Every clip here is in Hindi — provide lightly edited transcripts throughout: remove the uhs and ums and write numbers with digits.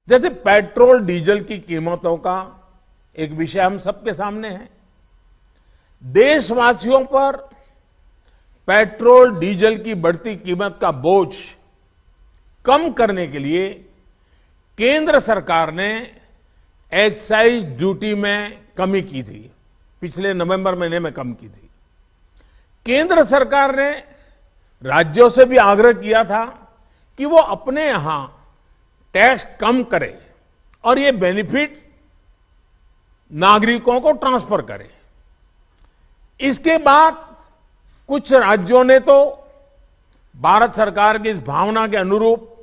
जैसे पेट्रोल डीजल की कीमतों का एक विषय हम सबके सामने है। देशवासियों पर पेट्रोल डीजल की बढ़ती कीमत का बोझ कम करने के लिए केंद्र सरकार ने एक्साइज ड्यूटी में कमी की थी। पिछले नवंबर महीने में कम की थी। केंद्र सरकार ने राज्यों से भी आग्रह किया था कि वो अपने यहां टैक्स कम करे और ये बेनिफिट नागरिकों को ट्रांसफर करे। इसके बाद कुछ राज्यों ने तो भारत सरकार की इस भावना के अनुरूप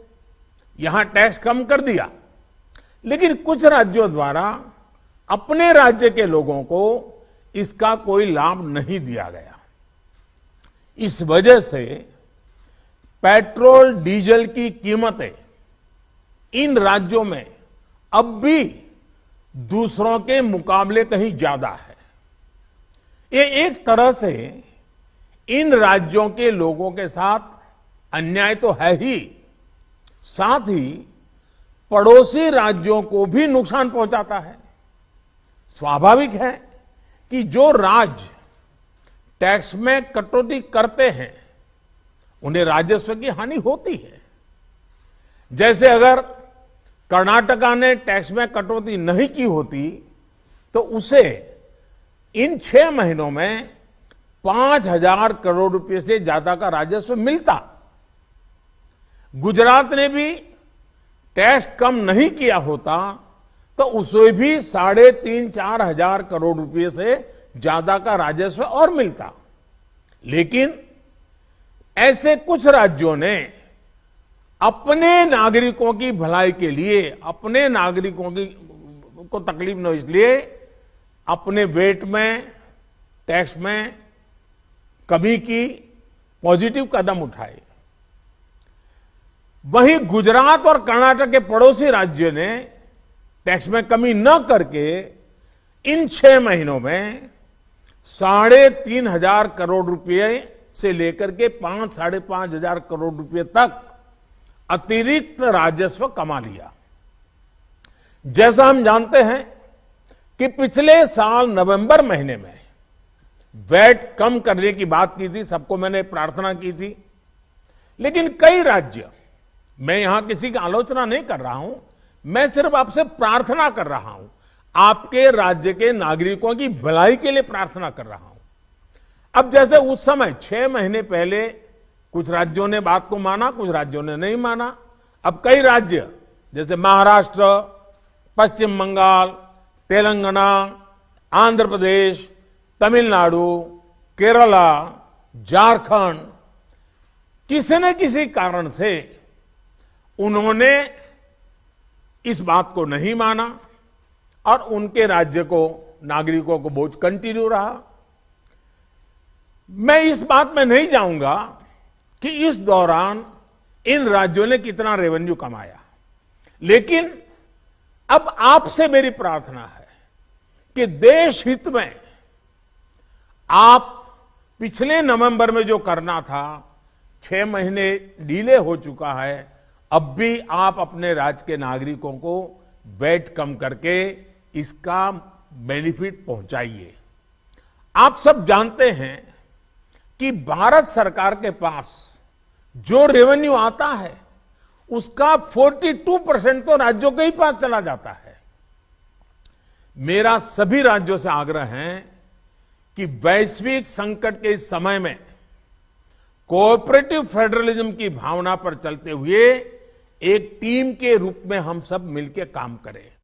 यहां टैक्स कम कर दिया, लेकिन कुछ राज्यों द्वारा अपने राज्य के लोगों को इसका कोई लाभ नहीं दिया गया। इस वजह से पेट्रोल डीजल की कीमतें इन राज्यों में अब भी दूसरों के मुकाबले कहीं ज्यादा है। ये एक तरह से इन राज्यों के लोगों के साथ अन्याय तो है ही, साथ ही पड़ोसी राज्यों को भी नुकसान पहुंचाता है। स्वाभाविक है कि जो राज्य टैक्स में कटौती करते हैं उन्हें राजस्व की हानि होती है। जैसे अगर कर्नाटका ने टैक्स में कटौती नहीं की होती तो उसे इन 6 महीनों में 5,000 करोड़ रुपए से ज्यादा का राजस्व मिलता। गुजरात ने भी टैक्स कम नहीं किया होता तो उसे भी 3,500-4 हजार करोड़ रुपए से ज्यादा का राजस्व और मिलता। लेकिन ऐसे कुछ राज्यों ने अपने नागरिकों की भलाई के लिए, अपने नागरिकों को तकलीफ न हो इसलिए अपने वेट में, टैक्स में कमी की पॉजिटिव कदम उठाए। वहीं गुजरात और कर्नाटक के पड़ोसी राज्य ने टैक्स में कमी न करके इन 6 महीनों में 3,500 करोड़ रुपए से लेकर के 5-5.5 हजार करोड़ रुपए तक अतिरिक्त राजस्व कमा लिया। जैसा हम जानते हैं कि पिछले साल नवंबर महीने में वैट कम करने की बात की थी, सबको मैंने प्रार्थना की थी, लेकिन कई राज्य, मैं यहां किसी की आलोचना नहीं कर रहा हूं, मैं सिर्फ आपसे प्रार्थना कर रहा हूं, आपके राज्य के नागरिकों की भलाई के लिए प्रार्थना कर रहा हूं। अब जैसे उस समय 6 महीने पहले कुछ राज्यों ने बात को माना, कुछ राज्यों ने नहीं माना। अब कई राज्य जैसे महाराष्ट्र, पश्चिम बंगाल, तेलंगाना, आंध्र प्रदेश, तमिलनाडु, केरला, झारखंड, किसी न किसी कारण से उन्होंने इस बात को नहीं माना और उनके राज्य को, नागरिकों को बोझ कंटिन्यू रहा। मैं इस बात में नहीं जाऊंगा कि इस दौरान इन राज्यों ने कितना रेवेन्यू कमाया, लेकिन अब आपसे मेरी प्रार्थना है कि देश हित में आप पिछले नवंबर में जो करना था, 6 महीने डिले हो चुका है, अब भी आप अपने राज्य के नागरिकों को वैट कम करके इसका बेनिफिट पहुंचाइए। आप सब जानते हैं कि भारत सरकार के पास जो रेवेन्यू आता है उसका 42% तो राज्यों के ही पास चला जाता है। मेरा सभी राज्यों से आग्रह है कि वैश्विक संकट के इस समय में कोऑपरेटिव फेडरलिज्म की भावना पर चलते हुए एक टीम के रूप में हम सब मिलकर काम करें।